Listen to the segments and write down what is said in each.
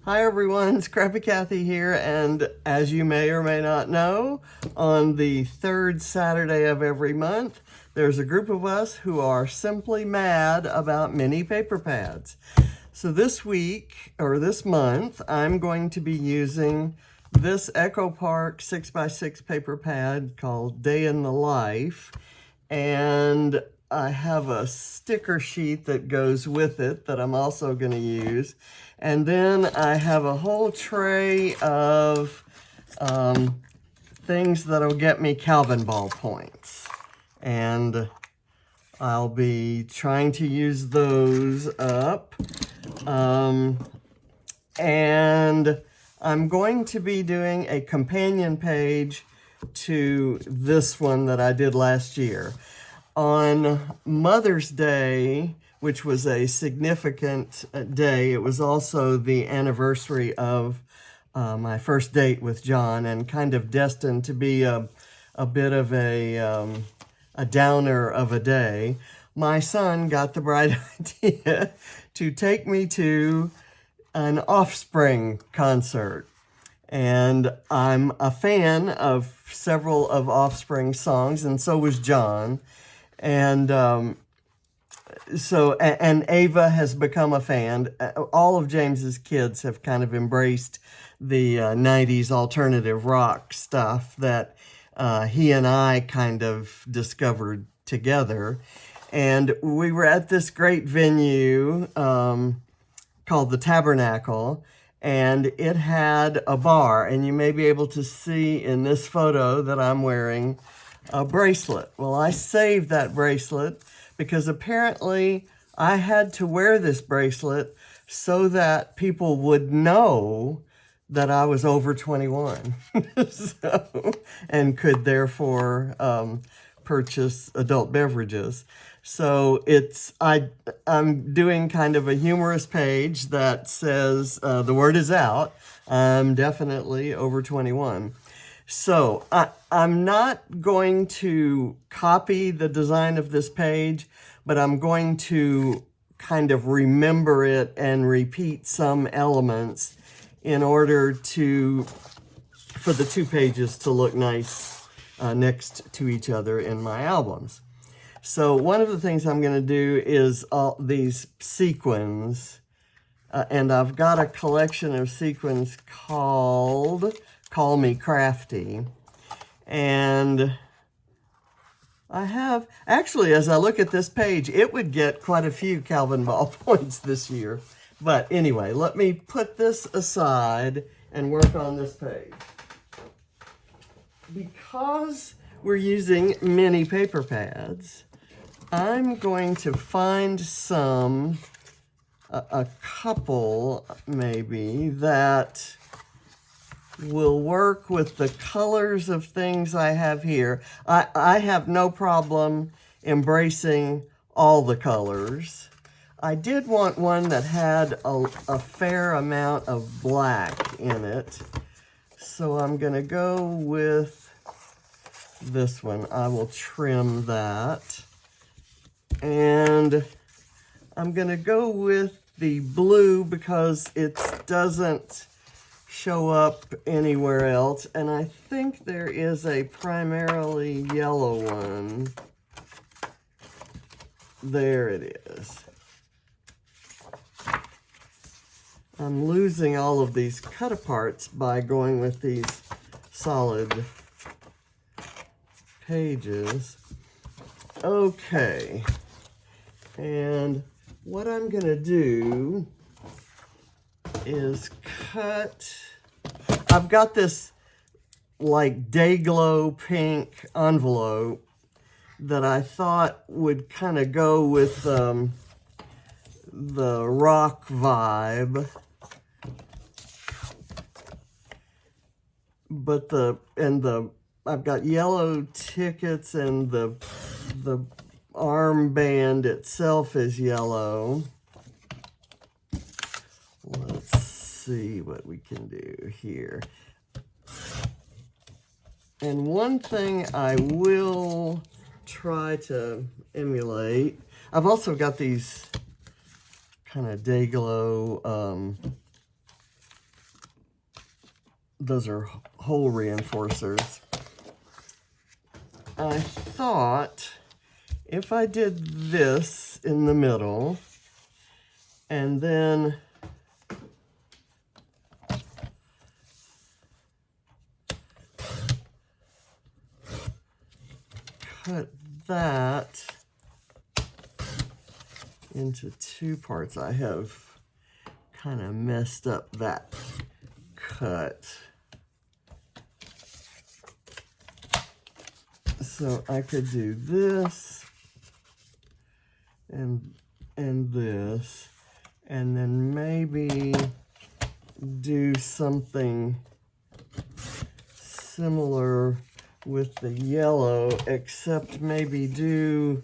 Hi everyone, Scrappy Kathy here, and as you may or may not know, on the third Saturday of every month, there's a group of us who are simply mad about mini paper pads. So this week, or this month, I'm going to be using this Echo Park 6x6 paper pad called Day in the Life, and I have a sticker sheet that goes with it that I'm also going to use. And then I have a whole tray of things that'll get me Calvinball points. And I'll be trying to use those up. And I'm going to be doing a companion page to this one that I did last year. On Mother's Day, which was a significant day, it was also the anniversary of my first date with John, and kind of destined to be a bit of a downer of a day. My son got the bright idea to take me to an Offspring concert. And I'm a fan of several of Offspring songs, and so was John. And and Ava has become a fan. All of James's kids have kind of embraced the 90s alternative rock stuff that he and I kind of discovered together. And we were at this great venue called the Tabernacle, and it had a bar, and you may be able to see in this photo that I'm wearing a bracelet. Well, I saved that bracelet because apparently I had to wear this bracelet so that people would know that I was over 21 and could therefore purchase adult beverages. So I'm doing kind of a humorous page that says the word is out. I'm definitely over 21. So I'm not going to copy the design of this page, but I'm going to kind of remember it and repeat some elements in order for the two pages to look nice next to each other in my albums. So one of the things I'm going to do is all these sequins, and I've got a collection of sequins called Call Me Crafty. And I have, actually, as I look at this page, it would get quite a few Calvinball points this year. But anyway, let me put this aside and work on this page. Because we're using mini paper pads, I'm going to find a couple maybe, that will work with the colors of things I have here. I have no problem embracing all the colors. I did want one that had a fair amount of black in it. So I'm going to go with this one. I will trim that. And I'm going to go with the blue because it doesn't show up anywhere else. And I think there is a primarily yellow one. There it is. I'm losing all of these cut aparts by going with these solid pages. Okay. And what I'm going to do is cut. I've got this like Dayglow pink envelope that I thought would kind of go with the rock vibe. But I've got yellow tickets, and the armband itself is yellow. Let's see what we can do here. And one thing I will try to emulate, I've also got these kind of Dayglow those are hole reinforcers. I thought if I did this in the middle and then cut that into two parts, I have kind of messed up that cut. So I could do this and this, and then maybe do something similar with the yellow, except maybe do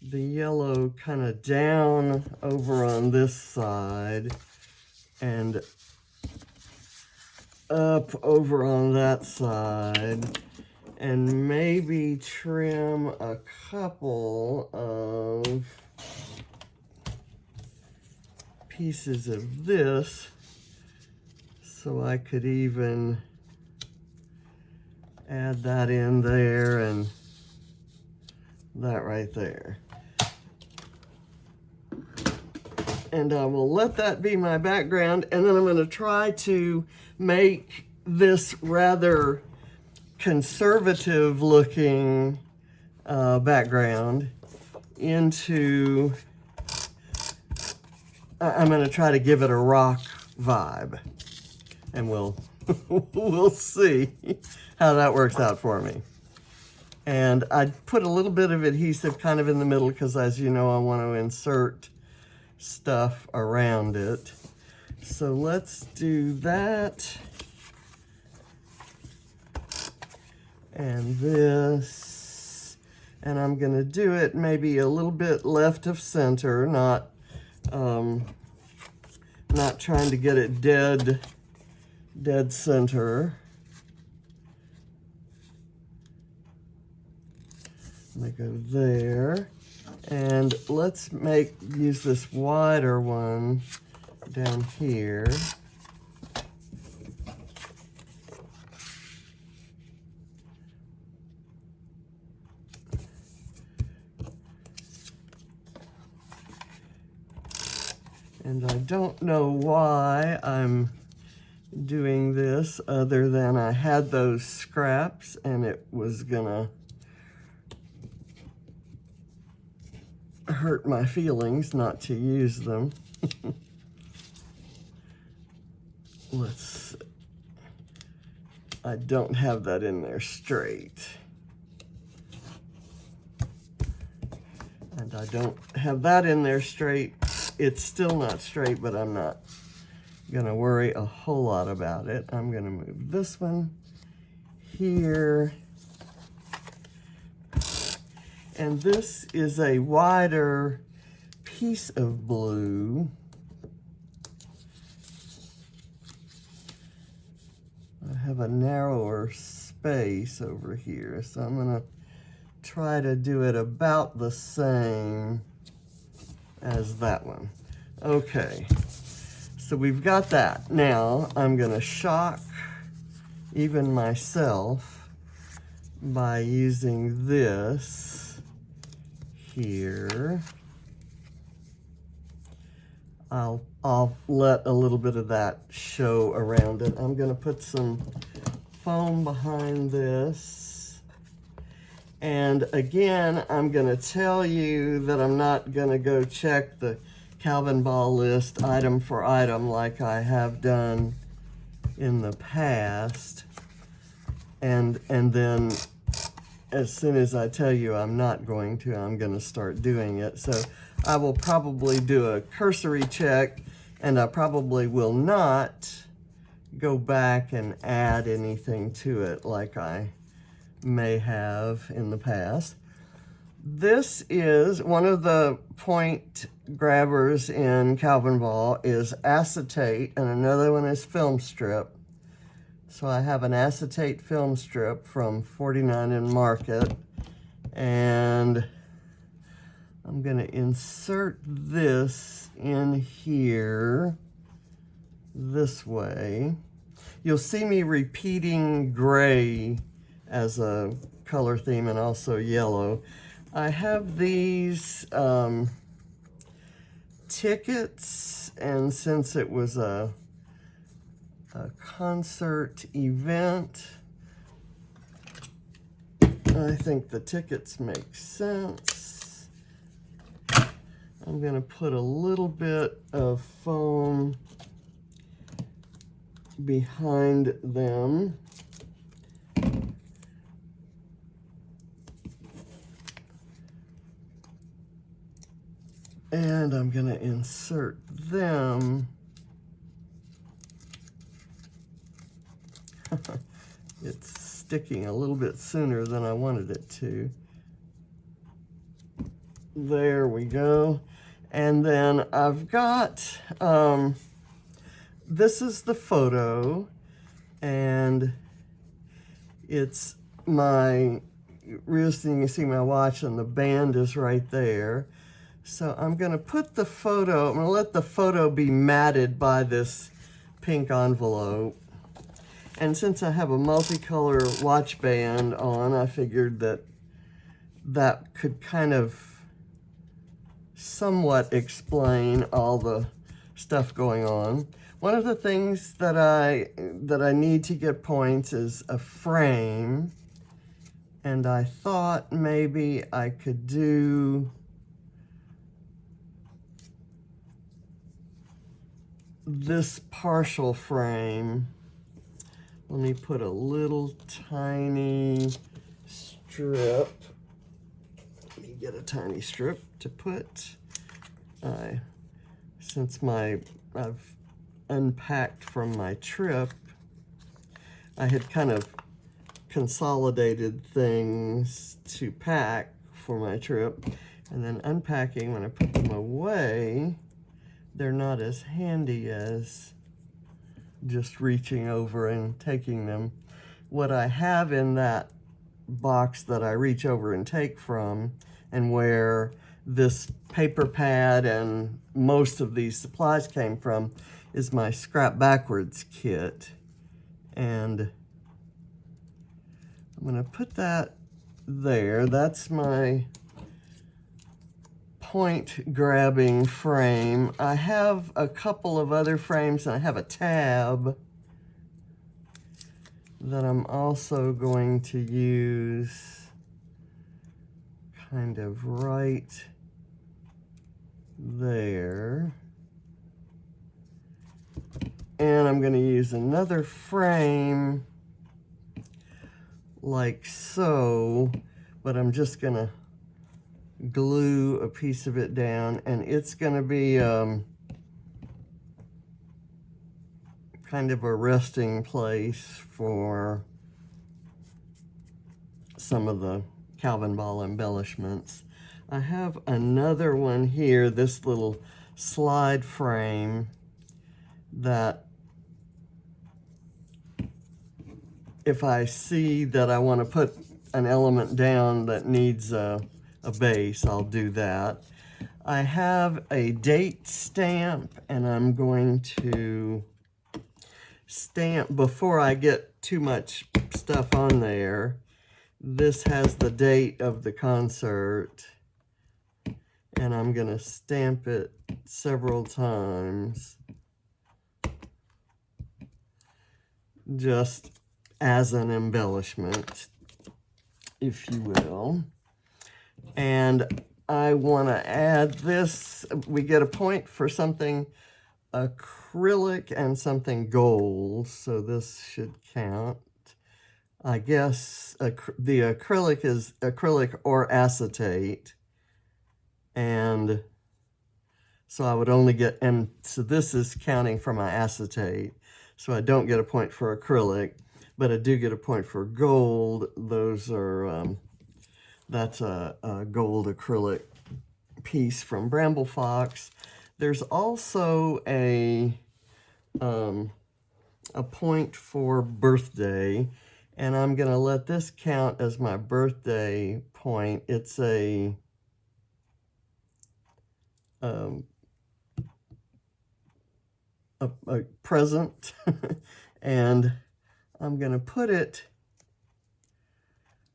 the yellow kind of down over on this side and up over on that side, and maybe trim a couple of pieces of this so I could even add that in there and that right there. And I will let that be my background, and then I'm going to try to make this rather conservative looking background into, I'm going to try to give it a rock vibe, and we'll we'll see how that works out for me. And I put a little bit of adhesive kind of in the middle because, as you know, I want to insert stuff around it. So let's do that. And this. And I'm going to do it maybe a little bit left of center, not trying to get it dead center. I'm going to go there. And let's use this wider one down here. And I don't know why I'm doing this other than I had those scraps and it was gonna hurt my feelings not to use them. I don't have that in there straight. And I don't have that in there straight. It's still not straight, but I'm not gonna worry a whole lot about it. I'm gonna move this one here. And this is a wider piece of blue. I have a narrower space over here, so I'm gonna try to do it about the same as that one. Okay, so we've got that. Now I'm gonna shock even myself by using this here. I'll let a little bit of that show around it. I'm gonna put some foam behind this. And again, I'm gonna tell you that I'm not gonna go check the Calvinball list item for item like I have done in the past. And then as soon as I tell you I'm not going to, I'm gonna start doing it. So I will probably do a cursory check, and I probably will not go back and add anything to it like I may have in the past. This is one of the point grabbers in Calvinball is acetate, and another one is film strip. So I have an acetate film strip from 49 in Market, and I'm gonna insert this in here this way. You'll see me repeating gray as a color theme and also yellow. I have these tickets, and since it was a concert event, I think the tickets make sense. I'm going to put a little bit of foam behind them. And I'm going to insert them. It's sticking a little bit sooner than I wanted it to. There we go. And then I've got, this is the photo, and it's my wrist, and you can see my watch, and the band is right there. So I'm going to put the photo, I'm going to let the photo be matted by this pink envelope. And since I have a multicolor watch band on, I figured that that could kind of somewhat explain all the stuff going on. One of the things that I need to get points is a frame. And I thought maybe I could do this partial frame. Let me put a little tiny strip. Let me get a tiny strip to put. Since I've unpacked from my trip, I had kind of consolidated things to pack for my trip, and then unpacking, when I put them away, they're not as handy as just reaching over and taking them. What I have in that box that I reach over and take from, and where this paper pad and most of these supplies came from, is my scrap backwards kit. And I'm going to put that there. That's my point grabbing frame. I have a couple of other frames, and I have a tab that I'm also going to use kind of right there. And I'm going to use another frame like so, but I'm just going to glue a piece of it down, and it's going to be kind of a resting place for some of the Calvinball embellishments. I have another one here, this little slide frame, that if I see that I want to put an element down that needs a base, I'll do that. I have a date stamp, and I'm going to stamp, before I get too much stuff on there, this has the date of the concert, and I'm going to stamp it several times, just as an embellishment, if you will. And I want to add this. We get a point for something acrylic and something gold, so this should count. I guess the acrylic is acrylic or acetate, and so I would only get, and so this is counting for my acetate, so I don't get a point for acrylic, but I do get a point for gold. Those are, that's a gold acrylic piece from Bramble Fox. There's also a point for birthday, and I'm going to let this count as my birthday point. It's a a present. And I'm going to put it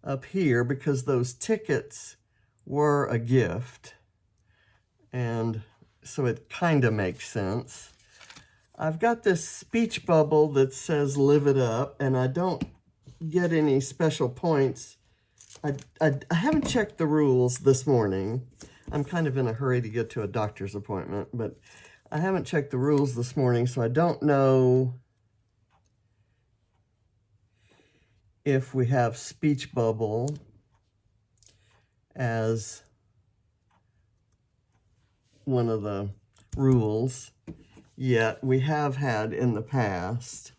up here because those tickets were a gift. And so it kind of makes sense. I've got this speech bubble that says live it up, and I don't get any special points. I haven't checked the rules this morning. I'm kind of in a hurry to get to a doctor's appointment, but I haven't checked the rules this morning, so I don't know if we have speech bubble as one of the rules yet. We have had in the past.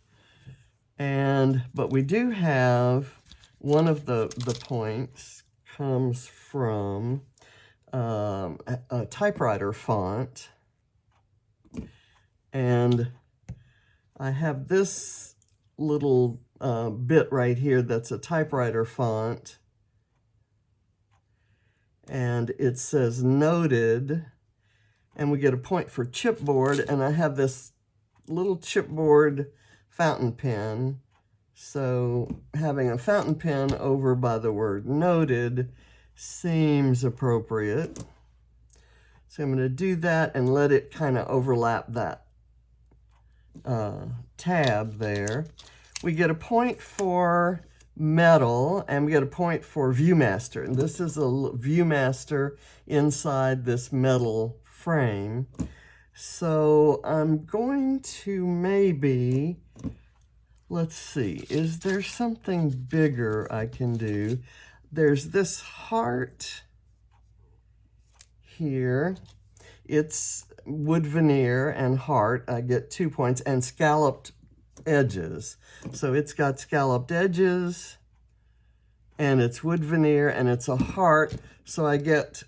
But we do have one of the points comes from a typewriter font. And I have this little bit right here that's a typewriter font. And it says noted. And we get a point for chipboard. And I have this little chipboard fountain pen. So having a fountain pen over by the word noted seems appropriate. So I'm going to do that and let it kind of overlap that tab there. We get a point for metal, and we get a point for Viewmaster. And this is a Viewmaster inside this metal frame. So I'm going to maybe, let's see, is there something bigger I can do? There's this heart here. It's wood veneer and heart. I get 2 points, and scalloped edges. So it's got scalloped edges, and it's wood veneer, and it's a heart. So I get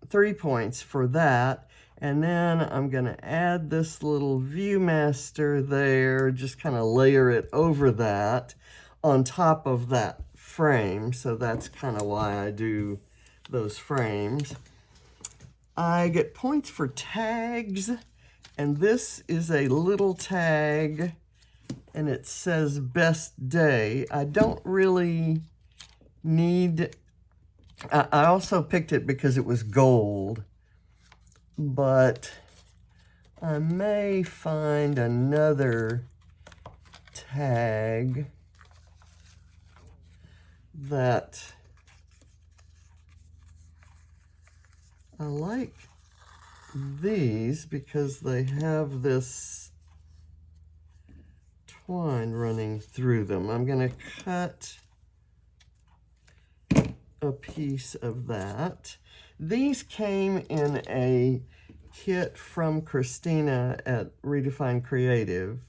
3 points for that. And then I'm going to add this little Viewmaster there, just kind of layer it over that on top of that frame. So that's kind of why I do those frames. I get points for tags, and this is a little tag, and it says best day. I don't really need, I also picked it because it was gold, but I may find another tag that I like these because they have this twine running through them. I'm going to cut a piece of that. These came in a kit from Christina at Redefine Creative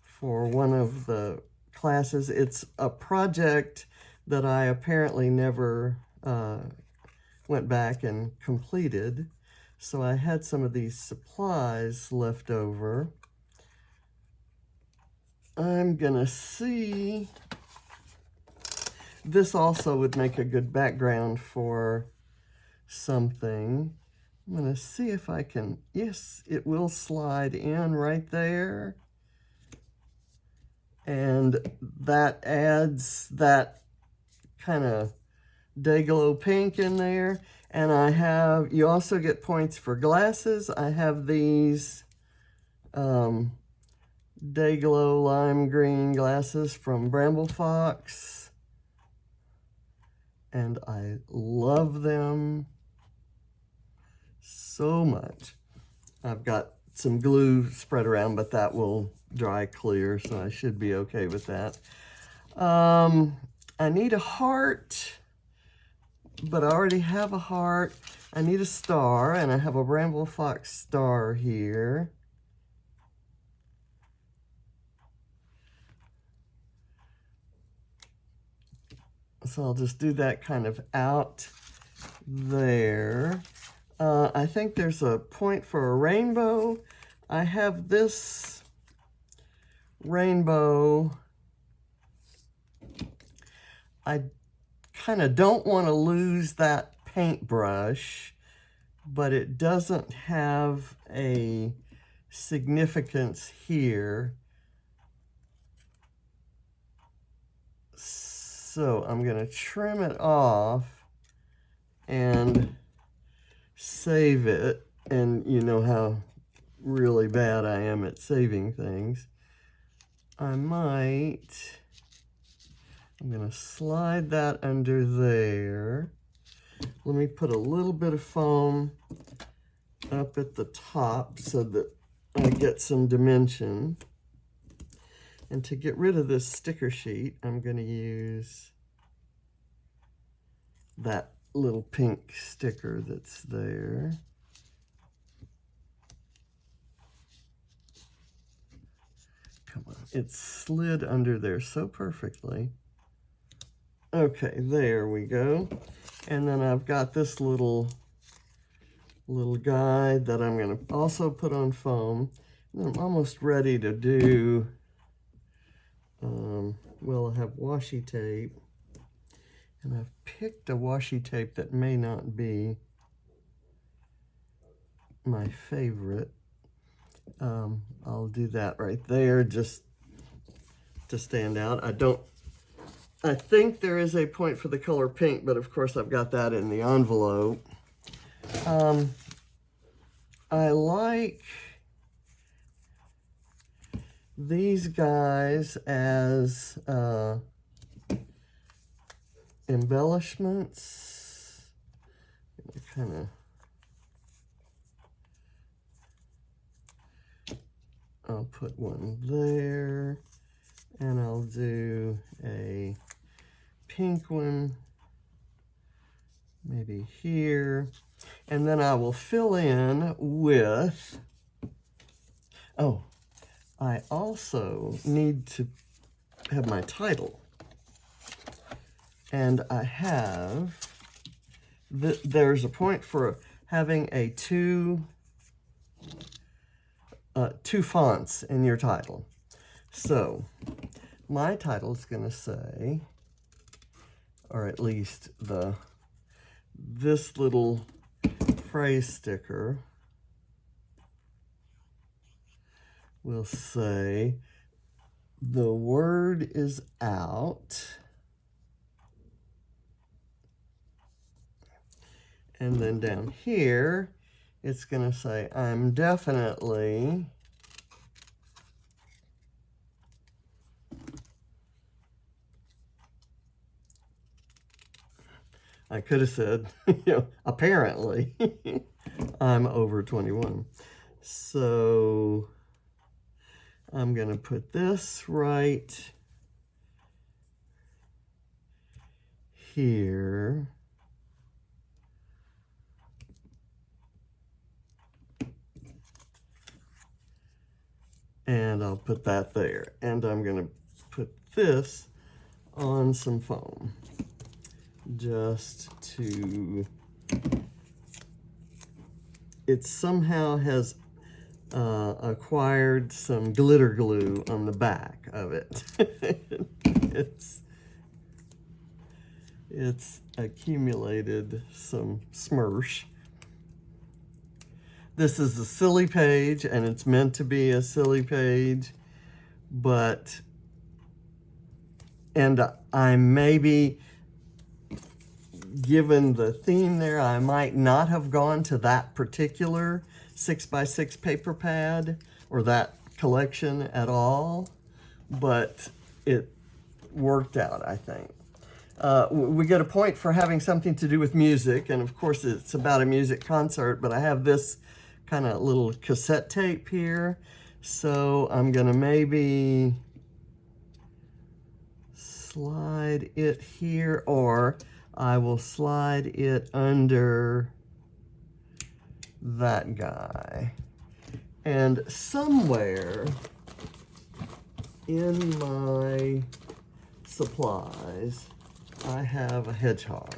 for one of the classes. It's a project that I apparently never went back and completed. So I had some of these supplies left over. I'm gonna see, this also would make a good background for something. I'm gonna see if I can, yes, it will slide in right there. And that adds that kind of Dayglow pink in there. And I have, you also get points for glasses. I have these Dayglow lime green glasses from Bramble Fox, and I love them so much. I've got some glue spread around, but that will dry clear, so I should be okay with that. I need a heart, but I already have a heart. I need a star, and I have a Bramble Fox star here. So I'll just do that kind of out there. I think there's a point for a rainbow. I have this rainbow. I kind of don't want to lose that paintbrush, but it doesn't have a significance here. So I'm going to trim it off and save it. And you know how really bad I am at saving things. I'm going to slide that under there. Let me put a little bit of foam up at the top so that I get some dimension. And to get rid of this sticker sheet, I'm going to use that little pink sticker that's there. Come on, it slid under there so perfectly. Okay, there we go. And then I've got this little guide that I'm going to also put on foam. And I'm almost ready to do, well, I have washi tape. And I've picked a washi tape that may not be my favorite. I'll do that right there just to stand out. I think there is a point for the color pink, but of course I've got that in the envelope. I like these guys as embellishments. Kind of, I'll put one there, and I'll do a pink one maybe here, and then I will fill in with, oh, I also need to have my title. And I have, there's a point for having a two fonts in your title. So my title is going to say, or at least this little phrase sticker will say, "The word is out." And then down here, it's going to say, "I'm definitely I could have said, apparently, I'm over 21. So I'm going to put this right here. And I'll put that there. And I'm going to put this on some foam just to, it somehow has acquired some glitter glue on the back of it. It's accumulated some smursh. This is a silly page, and it's meant to be a silly page, and I maybe, given the theme there, I might not have gone to that particular 6x6 paper pad or that collection at all, but it worked out, I think. We get a point for having something to do with music, and of course it's about a music concert, but I have this kind of little cassette tape here, so I'm gonna maybe slide it here, or I will slide it under that guy. And somewhere in my supplies, I have a hedgehog.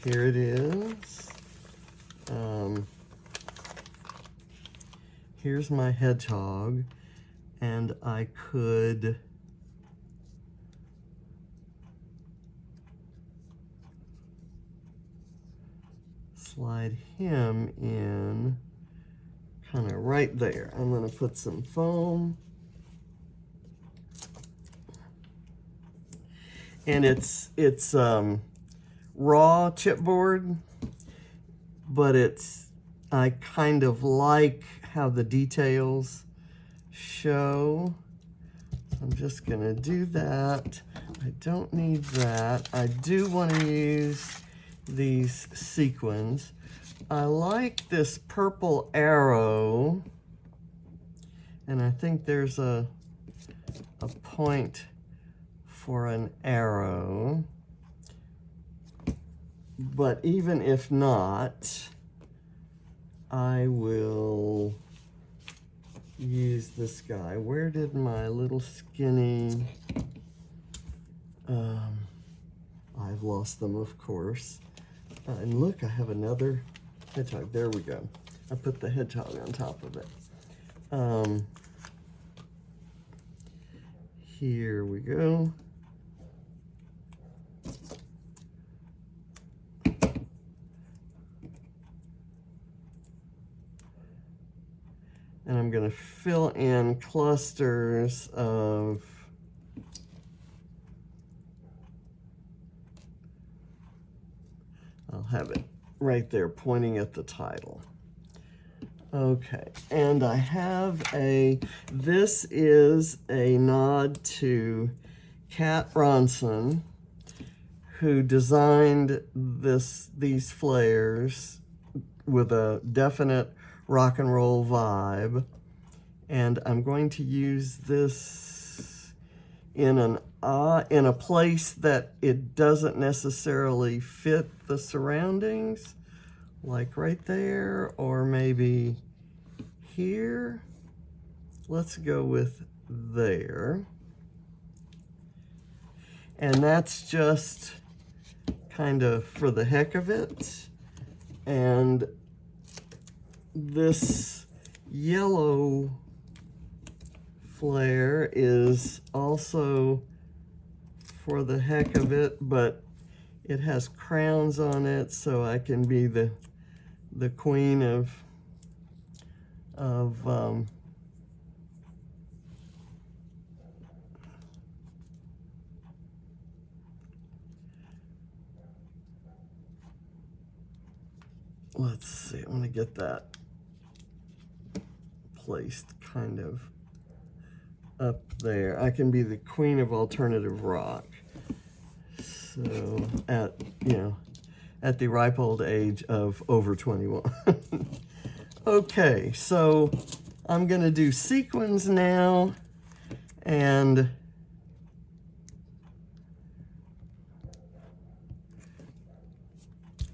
Here it is. Here's my hedgehog, and I could slide him in kind of right there. I'm going to put some foam. And it's raw chipboard, but I kind of like how the details show. I'm just gonna do that. I don't need that. I do want to use these sequins. I like this purple arrow, and I think there's a point for an arrow. But even if not, I will use this guy. Where did my little skinny, I've lost them, of course. And look, I have another hedgehog. There we go. I put the hedgehog on top of it. Here we go. And I'm going to fill in clusters of I'll have it right there pointing at the title. Okay, and I have this is a nod to Kat Ronson, who designed these flares with a definite rock and roll vibe, and I'm going to use this in a place that it doesn't necessarily fit the surroundings, like right there, or maybe here. Let's go with there. And that's just kind of for the heck of it. And this yellow flare is also for the heck of it, but it has crowns on it, so I can be the queen of let's see, I want to get that placed kind of up there. I can be the queen of alternative rock. So at the ripe old age of over 21. Okay, so I'm gonna do sequins now, and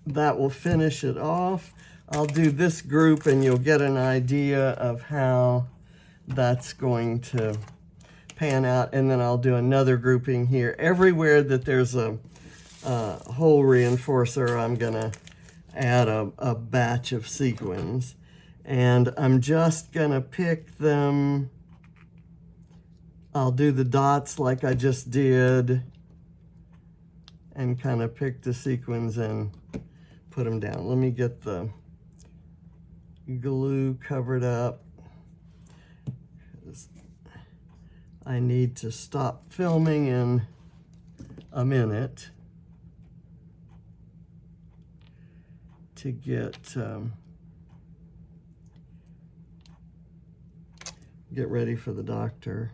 that will finish it off. I'll do this group and you'll get an idea of how that's going to pan out, and then I'll do another grouping here. Everywhere that there's a hole reinforcer, I'm gonna add a batch of sequins, and I'm just gonna pick them. I'll do the dots like I just did and kind of pick the sequins and put them down. Let me get the glue covered up. I need to stop filming in a minute to get ready for the doctor.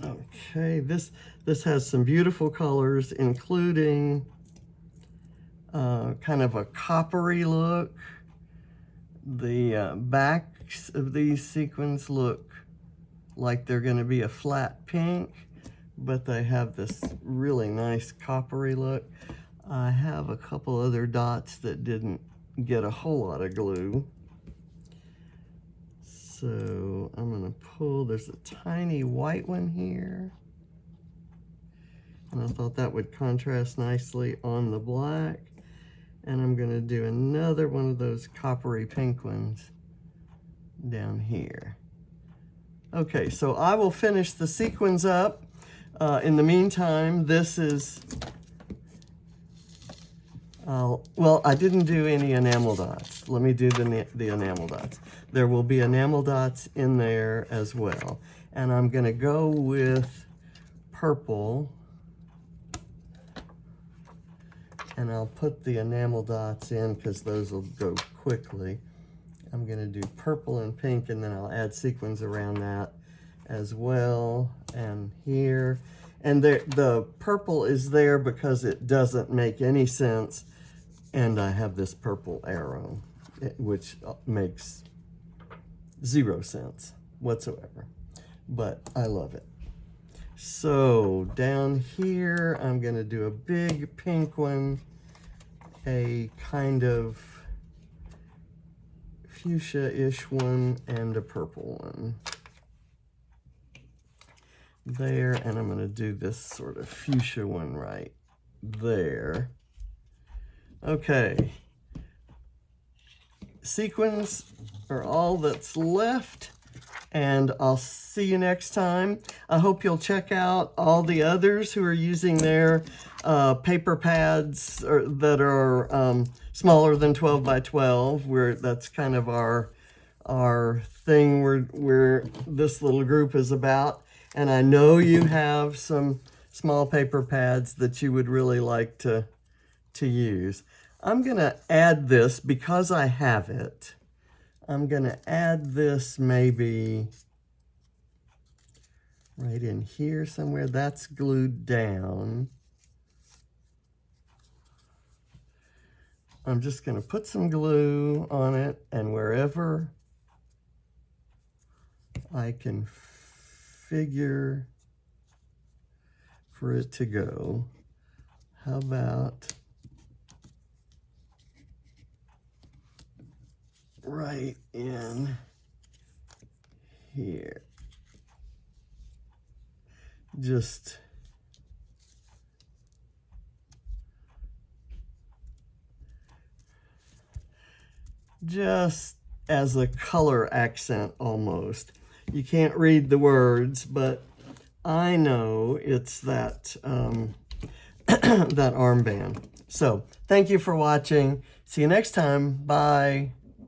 Okay, this has some beautiful colors, including kind of a coppery look. The backs of these sequins look like they're going to be a flat pink, but they have this really nice coppery look. I have a couple other dots that didn't get a whole lot of glue. So I'm going to pull, there's a tiny white one here. And I thought that would contrast nicely on the black. And I'm going to do another one of those coppery pink ones down here. Okay, so I will finish the sequins up. In the meantime, this is well, I didn't do any enamel dots. Let me do the enamel dots. There will be enamel dots in there as well. And I'm going to go with purple. And I'll put the enamel dots in because those will go quickly. I'm going to do purple and pink, and then I'll add sequins around that as well. And here. And the purple is there because it doesn't make any sense. And I have this purple arrow, which makes 0 sense whatsoever. But I love it. So down here, I'm going to do a big pink one, a kind of fuchsia-ish one, and a purple one. There, and I'm going to do this sort of fuchsia one right there. Okay. Sequins are all that's left, and I'll see you next time. I hope you'll check out all the others who are using their paper pads that are smaller than 12 by 12. That's kind of our thing where this little group is about. And I know you have some small paper pads that you would really like to use. I'm going to add this because I have it. I'm going to add this maybe right in here somewhere. That's glued down. I'm just going to put some glue on it, and wherever I can figure for it to go, how about right in here? Just as a color accent almost. You can't read the words, but I know it's that that armband. So thank you for watching. See you next time. Bye.